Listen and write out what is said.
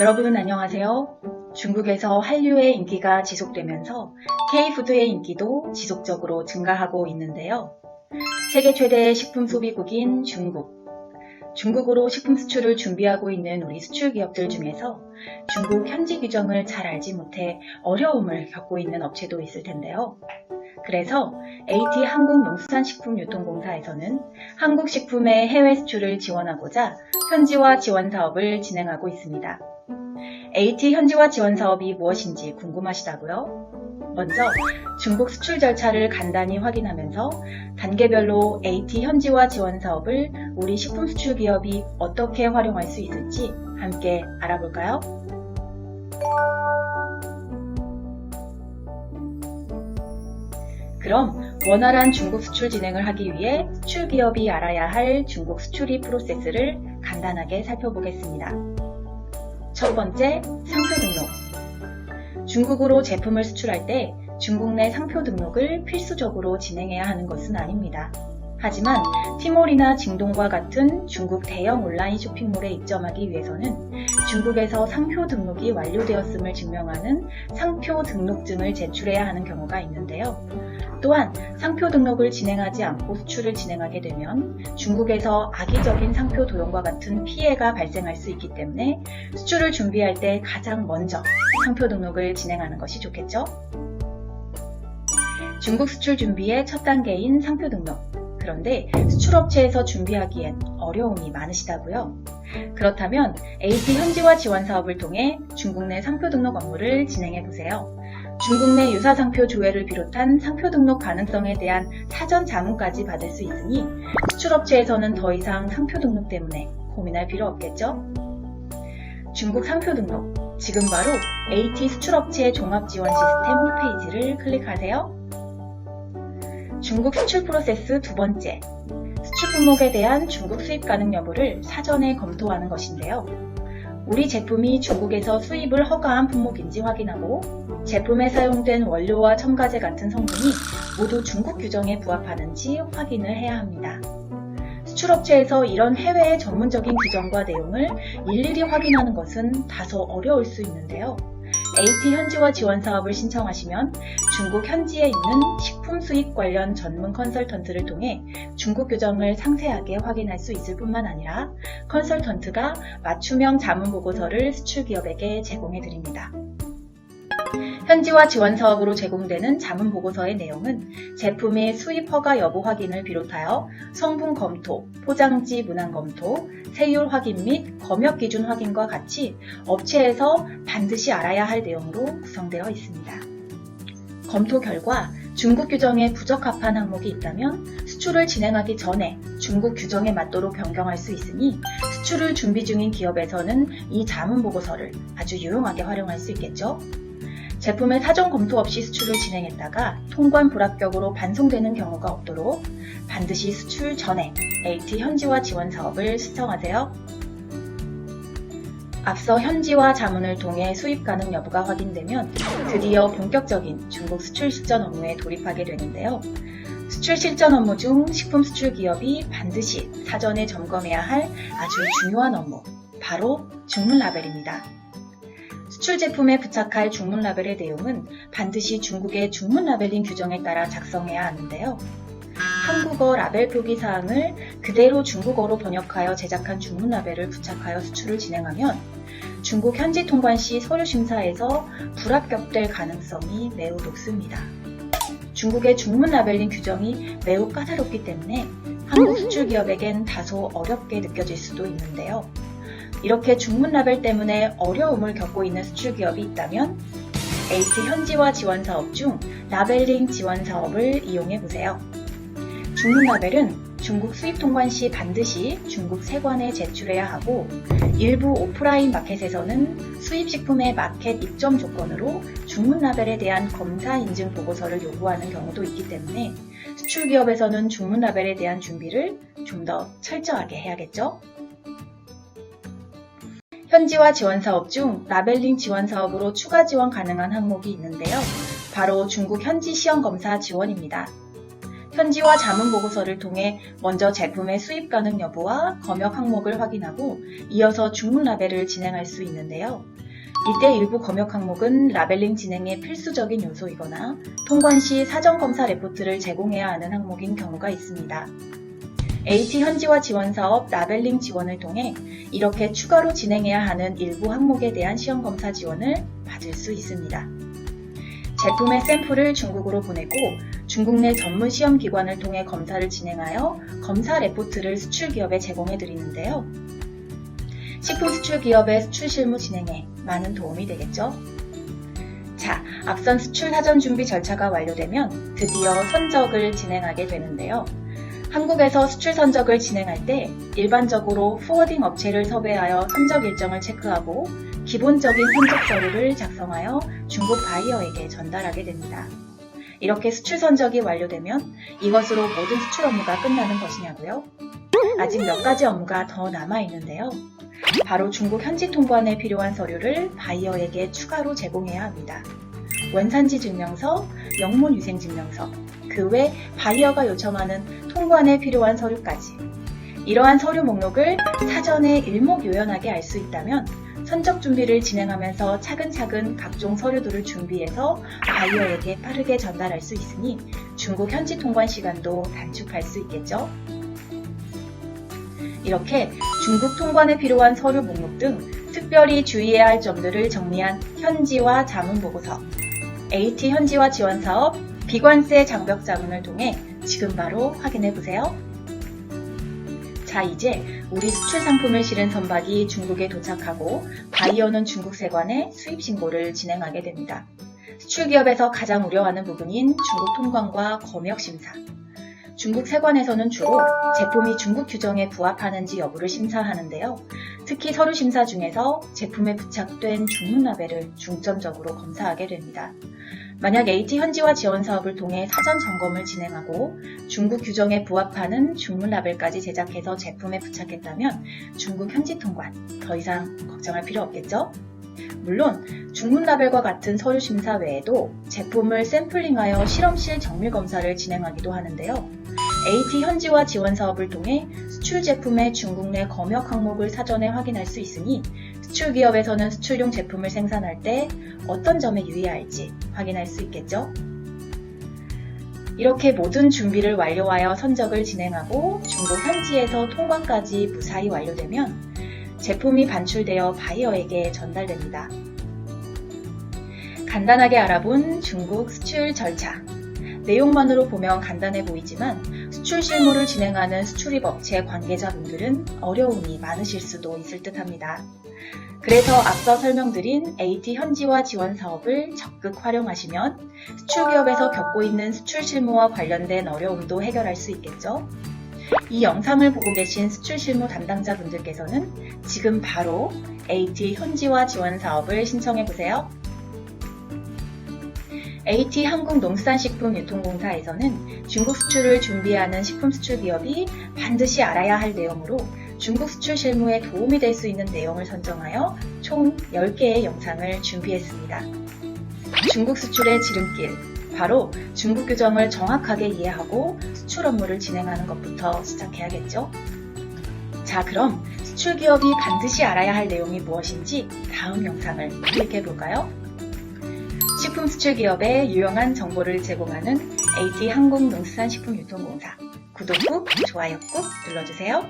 여러분 안녕하세요. 중국에서 한류의 인기가 지속되면서 K푸드의 인기도 지속적으로 증가하고 있는데요. 세계 최대의 식품 소비국인 중국. 중국으로 식품 수출을 준비하고 있는 우리 수출 기업들 중에서 중국 현지 규정을 잘 알지 못해 어려움을 겪고 있는 업체도 있을 텐데요. 그래서 AT 한국농수산식품유통공사에서는 한국 식품의 해외 수출을 지원하고자 현지화 지원 사업을 진행하고 있습니다. AT 현지화 지원 사업이 무엇인지 궁금하시다고요? 먼저 중국 수출 절차를 간단히 확인하면서 단계별로 AT 현지화 지원 사업을 우리 식품 수출 기업이 어떻게 활용할 수 있을지 함께 알아볼까요? 그럼 원활한 중국 수출 진행을 하기 위해 수출 기업이 알아야 할 중국 수출입 프로세스를 간단하게 살펴보겠습니다. 첫 번째, 상표 등록. 중국으로 제품을 수출할 때 중국 내 상표 등록을 필수적으로 진행해야 하는 것은 아닙니다. 하지만 티몰이나 징동과 같은 중국 대형 온라인 쇼핑몰에 입점하기 위해서는 중국에서 상표 등록이 완료되었음을 증명하는 상표 등록증을 제출해야 하는 경우가 있는데요. 또한 상표 등록을 진행하지 않고 수출을 진행하게 되면 중국에서 악의적인 상표 도용과 같은 피해가 발생할 수 있기 때문에 수출을 준비할 때 가장 먼저 상표 등록을 진행하는 것이 좋겠죠? 중국 수출 준비의 첫 단계인 상표 등록. 그런데 수출업체에서 준비하기엔 어려움이 많으시다고요? 그렇다면 AT 현지화 지원 사업을 통해 중국 내 상표 등록 업무를 진행해보세요. 중국 내 유사 상표 조회를 비롯한 상표 등록 가능성에 대한 사전 자문까지 받을 수 있으니 수출업체에서는 더 이상 상표 등록 때문에 고민할 필요 없겠죠? 중국 상표 등록. 지금 바로 AT 수출업체 종합지원 시스템 홈페이지를 클릭하세요. 중국 수출 프로세스 두 번째, 수출 품목에 대한 중국 수입 가능 여부를 사전에 검토하는 것인데요. 우리 제품이 중국에서 수입을 허가한 품목인지 확인하고 제품에 사용된 원료와 첨가제 같은 성분이 모두 중국 규정에 부합하는지 확인을 해야 합니다. 수출업체에서 이런 해외의 전문적인 규정과 내용을 일일이 확인하는 것은 다소 어려울 수 있는데요. AT 현지화 지원 사업을 신청하시면 중국 현지에 있는 식품 수입 관련 전문 컨설턴트를 통해 중국 규정을 상세하게 확인할 수 있을 뿐만 아니라 컨설턴트가 맞춤형 자문 보고서를 수출 기업에게 제공해 드립니다. 현지화 지원 사업으로 제공되는 자문 보고서의 내용은 제품의 수입 허가 여부 확인을 비롯하여 성분 검토, 포장지 문항 검토, 세율 확인 및 검역 기준 확인과 같이 업체에서 반드시 알아야 할 내용으로 구성되어 있습니다. 검토 결과 중국 규정에 부적합한 항목이 있다면 수출을 진행하기 전에 중국 규정에 맞도록 변경할 수 있으니 수출을 준비 중인 기업에서는 이 자문 보고서를 아주 유용하게 활용할 수 있겠죠. 제품의 사전 검토 없이 수출을 진행했다가 통관 불합격으로 반송되는 경우가 없도록 반드시 수출 전에 AT 현지화 지원 사업을 신청하세요. 앞서 현지화 자문을 통해 수입 가능 여부가 확인되면 드디어 본격적인 중국 수출 실전 업무에 돌입하게 되는데요. 수출 실전 업무 중 식품 수출 기업이 반드시 사전에 점검해야 할 아주 중요한 업무, 바로 중문 라벨입니다. 수출 제품에 부착할 중문 라벨의 내용은 반드시 중국의 중문 라벨링 규정에 따라 작성해야 하는데요. 한국어 라벨 표기 사항을 그대로 중국어로 번역하여 제작한 중문 라벨을 부착하여 수출을 진행하면 중국 현지 통관 시 서류 심사에서 불합격될 가능성이 매우 높습니다. 중국의 중문 라벨링 규정이 매우 까다롭기 때문에 한국 수출 기업에겐 다소 어렵게 느껴질 수도 있는데요. 이렇게 중문 라벨 때문에 어려움을 겪고 있는 수출 기업이 있다면 AT 현지화 지원 사업 중 라벨링 지원 사업을 이용해 보세요. 중문 라벨은 중국 수입 통관 시 반드시 중국 세관에 제출해야 하고 일부 오프라인 마켓에서는 수입 식품의 마켓 입점 조건으로 중문 라벨에 대한 검사 인증 보고서를 요구하는 경우도 있기 때문에 수출 기업에서는 중문 라벨에 대한 준비를 좀 더 철저하게 해야겠죠? 현지화 지원 사업 중 라벨링 지원 사업으로 추가 지원 가능한 항목이 있는데요. 바로 중국 현지 시험 검사 지원입니다. 현지화 자문 보고서를 통해 먼저 제품의 수입 가능 여부와 검역 항목을 확인하고 이어서 중문 라벨을 진행할 수 있는데요. 이때 일부 검역 항목은 라벨링 진행의 필수적인 요소이거나 통관 시 사전 검사 레포트를 제공해야 하는 항목인 경우가 있습니다. AT 현지화 지원 사업 라벨링 지원을 통해 이렇게 추가로 진행해야 하는 일부 항목에 대한 시험 검사 지원을 받을 수 있습니다. 제품의 샘플을 중국으로 보내고 중국 내 전문 시험 기관을 통해 검사를 진행하여 검사 레포트를 수출 기업에 제공해 드리는데요. 식품 수출 기업의 수출 실무 진행에 많은 도움이 되겠죠? 자, 앞선 수출 사전 준비 절차가 완료되면 드디어 선적을 진행하게 되는데요. 한국에서 수출 선적을 진행할 때 일반적으로 포워딩 업체를 섭외하여 선적 일정을 체크하고 기본적인 선적 서류를 작성하여 중국 바이어에게 전달하게 됩니다. 이렇게 수출 선적이 완료되면 이것으로 모든 수출 업무가 끝나는 것이냐고요? 아직 몇 가지 업무가 더 남아있는데요. 바로 중국 현지 통관에 필요한 서류를 바이어에게 추가로 제공해야 합니다. 원산지 증명서, 영문 위생 증명서, 그 외 바이어가 요청하는 통관에 필요한 서류까지. 이러한 서류 목록을 사전에 일목요연하게 알 수 있다면 선적 준비를 진행하면서 차근차근 각종 서류들을 준비해서 바이어에게 빠르게 전달할 수 있으니 중국 현지 통관 시간도 단축할 수 있겠죠. 이렇게 중국 통관에 필요한 서류 목록 등 특별히 주의해야 할 점들을 정리한 현지화 자문 보고서, AT 현지화 지원 사업 비관세 장벽 자문을 통해 지금 바로 확인해 보세요. 자, 이제 우리 수출 상품을 실은 선박이 중국에 도착하고 바이어는 중국 세관에 수입 신고를 진행하게 됩니다. 수출 기업에서 가장 우려하는 부분인 중국 통관과 검역 심사. 중국 세관에서는 주로 제품이 중국 규정에 부합하는지 여부를 심사하는데요. 특히 서류 심사 중에서 제품에 부착된 중문 라벨을 중점적으로 검사하게 됩니다. 만약 AT 현지화 지원 사업을 통해 사전 점검을 진행하고 중국 규정에 부합하는 중문 라벨까지 제작해서 제품에 부착했다면 중국 현지 통관 더 이상 걱정할 필요 없겠죠? 물론 중문 라벨과 같은 서류 심사 외에도 제품을 샘플링하여 실험실 정밀 검사를 진행하기도 하는데요. AT 현지화 지원 사업을 통해 수출 제품의 중국 내 검역 항목을 사전에 확인할 수 있으니 수출 기업에서는 수출용 제품을 생산할 때 어떤 점에 유의해야 할지 확인할 수 있겠죠. 이렇게 모든 준비를 완료하여 선적을 진행하고 중국 현지에서 통관까지 무사히 완료되면 제품이 반출되어 바이어에게 전달됩니다. 간단하게 알아본 중국 수출 절차. 내용만으로 보면 간단해 보이지만 수출 실무를 진행하는 수출입 업체 관계자분들은 어려움이 많으실 수도 있을 듯합니다. 그래서 앞서 설명드린 AT 현지화 지원 사업을 적극 활용하시면 수출 기업에서 겪고 있는 수출 실무와 관련된 어려움도 해결할 수 있겠죠. 이 영상을 보고 계신 수출 실무 담당자분들께서는 지금 바로 AT 현지화 지원 사업을 신청해 보세요. AT 한국농수산식품유통공사에서는 중국 수출을 준비하는 식품 수출 기업이 반드시 알아야 할 내용으로 중국 수출 실무에 도움이 될 수 있는 내용을 선정하여 총 10개의 영상을 준비했습니다. 중국 수출의 지름길, 바로 중국 규정을 정확하게 이해하고 수출 업무를 진행하는 것부터 시작해야겠죠? 자, 그럼 수출 기업이 반드시 알아야 할 내용이 무엇인지 다음 영상을 클릭해 볼까요? 식품 수출 기업에 유용한 정보를 제공하는 AT 한국농수산식품유통공사 구독 꾹, 좋아요 꾹 눌러주세요.